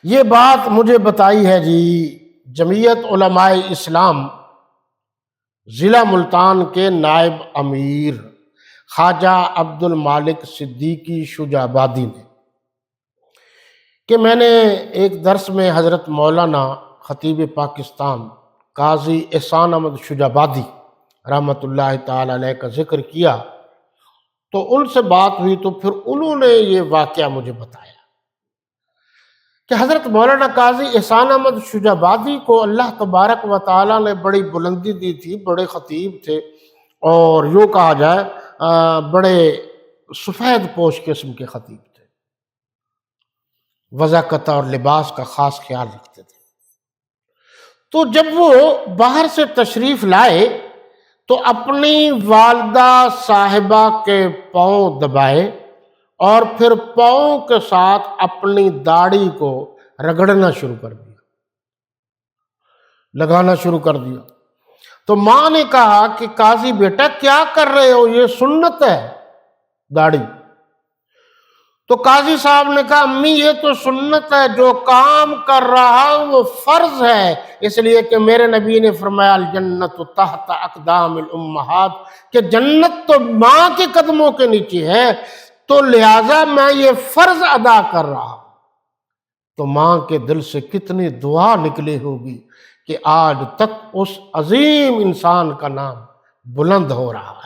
یہ بات مجھے بتائی ہے جی جمعیت علماء اسلام ضلع ملتان کے نائب امیر خواجہ عبد المالک صدیقی شجابادی نے، کہ میں نے ایک درس میں حضرت مولانا خطیب پاکستان قاضی احسان احمد شجابادی رحمۃ اللہ تعالی علیہ کا ذکر کیا، تو ان سے بات ہوئی تو پھر انہوں نے یہ واقعہ مجھے بتایا کہ حضرت مولانا قاضی احسان احمد شجابادی کو اللہ تبارک و تعالیٰ نے بڑی بلندی دی تھی، بڑے خطیب تھے، اور یوں کہا جائے بڑے سفید پوش قسم کے خطیب تھے، وضاقت اور لباس کا خاص خیال رکھتے تھے۔ تو جب وہ باہر سے تشریف لائے تو اپنی والدہ صاحبہ کے پاؤں دبائے اور پھر پاؤں کے ساتھ اپنی داڑھی کو رگڑنا شروع کر دیا، لگانا شروع کر دیا۔ تو ماں نے کہا کہ قاضی بیٹا کیا کر رہے ہو، یہ سنت ہے داڑھی۔ تو قاضی صاحب نے کہا امی یہ تو سنت ہے، جو کام کر رہا ہوں وہ فرض ہے، اس لیے کہ میرے نبی نے فرمایا الجنت تحت اقدام الامہات، کہ جنت تو ماں کے قدموں کے نیچے ہے، تو لہٰذا میں یہ فرض ادا کر رہا ہوں۔ تو ماں کے دل سے کتنی دعا نکلی ہوگی کہ آج تک اس عظیم انسان کا نام بلند ہو رہا ہے۔